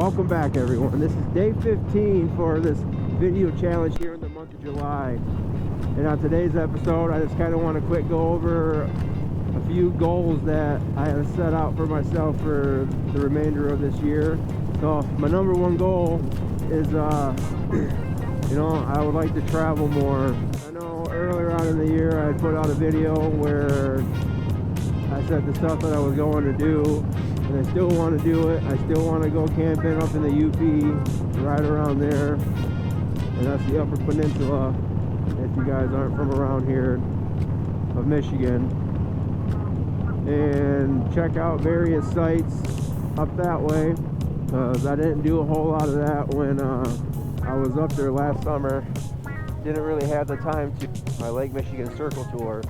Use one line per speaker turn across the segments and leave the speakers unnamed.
Welcome back, everyone. This is day 15 for this video challenge here in the month of July. And on today's episode, I just kind of want to quick go over a few goals that I have set out for myself for the remainder of this year. So my number one goal is, I would like to travel more. I know earlier on in the year, I put out a video where I said the stuff that I was going to do, and I still want to do it. I still want to go camping up in the UP, right around there, and that's the Upper Peninsula, if you guys aren't from around here of Michigan, and check out various sites up that way, because I didn't do a whole lot of that when I was up there last summer. Didn't really have the time to my Lake Michigan Circle Tour,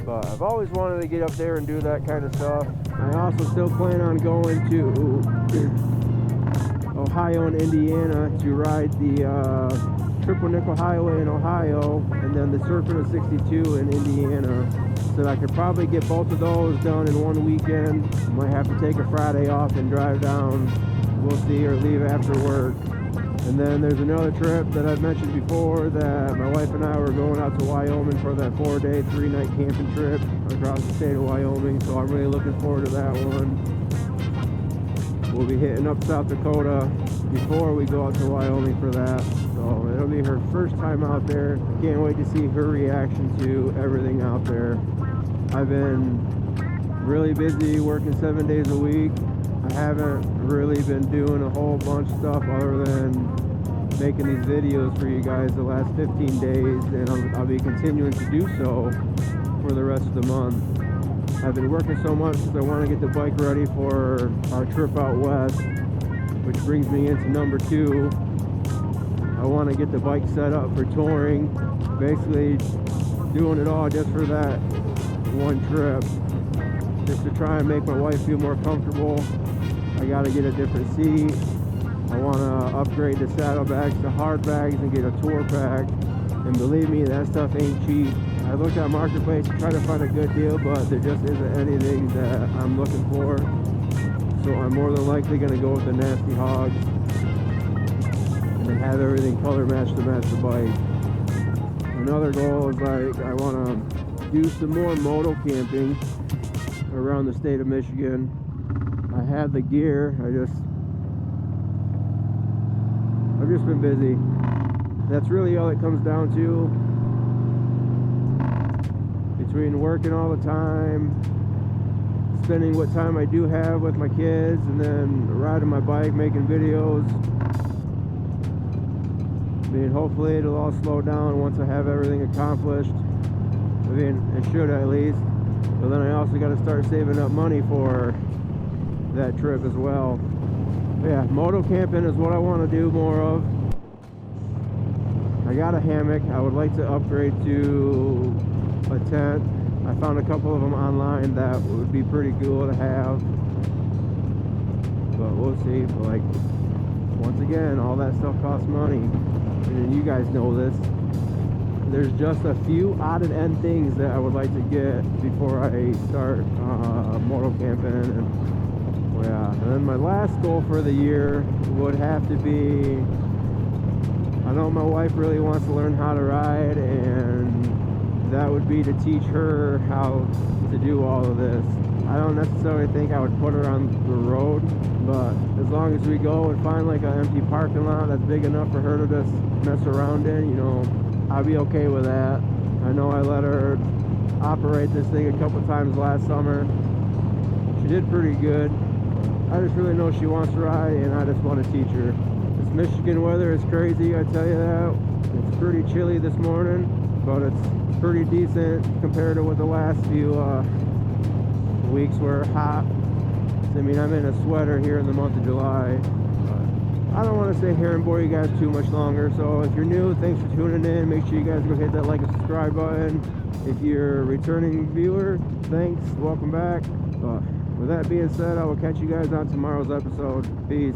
but I've always wanted to get up there and do that kind of stuff. I also still plan on going to Ohio and Indiana to ride the Triple Nickel Highway in Ohio, and then the Serpent of 62 in Indiana. So I could probably get both of those done in one weekend. Might have to take a Friday off and drive down. We'll see, or leave after work. And then there's another trip that I've mentioned before that my wife and I were going out to Wyoming for that 4-day, 3-night camping trip across the state of Wyoming. So I'm really looking forward to that one. We'll be hitting up South Dakota before we go out to Wyoming for that. So it'll be her first time out there. Can't wait to see her reaction to everything out there. I've been really busy working 7 days a week. I haven't really been doing a whole bunch of stuff other than making these videos for you guys the last 15 days, and I'll be continuing to do so for the rest of the month. I've been working so much because I want to get the bike ready for our trip out west, which brings me into number 2. I want to get the bike set up for touring, basically doing it all just for that one trip, just to try and make my wife feel more comfortable. I got to get a different seat. I want to upgrade the saddlebags to hard bags and get a tour pack. And believe me, that stuff ain't cheap. I looked at Marketplace to try to find a good deal, but there just isn't anything that I'm looking for. So I'm more than likely going to go with the Nasty Hogs and then have everything color match to match the bike. Another goal is I want to do some more moto camping around the state of Michigan. I have the gear, I've just been busy. That's really all it comes down to. Between working all the time, spending what time I do have with my kids, and then riding my bike, making videos. I mean, hopefully it'll all slow down once I have everything accomplished. I mean, it should at least. But then I also got to start saving up money for that trip as well. Yeah, moto camping is what I want to do more of. I got a hammock. I would like to upgrade to a tent. I found a couple of them online that would be pretty cool to have, but we'll see. But like, once again, all that stuff costs money, and you guys know this. There's just a few odd and end things that I would like to get before I start moto camping. And yeah, and then my last goal for the year would have to be, I know my wife really wants to learn how to ride, and that would be to teach her how to do all of this. I don't necessarily think I would put her on the road, but as long as we go and find like an empty parking lot that's big enough for her to just mess around in, I'd be okay with that. I know I let her operate this thing a couple times last summer. She did pretty good. I just really know she wants to ride, and I just want to teach her. This Michigan weather is crazy, I tell you that. It's pretty chilly this morning, but it's pretty decent compared to what the last few weeks were hot. I mean, I'm in a sweater here in the month of July. I don't want to sit here and bore you guys too much longer, so if you're new, thanks for tuning in. Make sure you guys go hit that like and subscribe button. If you're a returning viewer, thanks, welcome back. With that being said, I will catch you guys on tomorrow's episode. Peace.